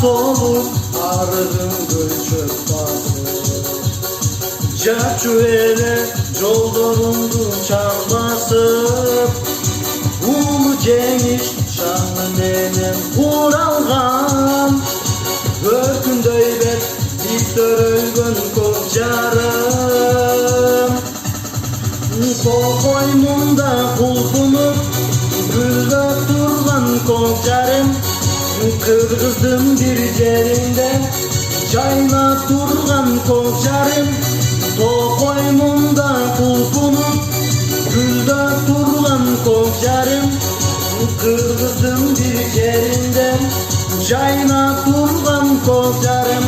solup arıdın göçüp basıp Caçüele joldorundu çalmasıp Ulu geniş şanlı menem kuralgan Örkünдөй бет биттөрөлгөн көк жарым Кокоймунда кулпунуп гүлдөп турган көк жарым Кыргыздын бир жеринде жайнап турган көк жарым Токоймунда кулпунуп гүлдөп турган көк жарым Kırgızın bir yerinde Cayna turgan kocarım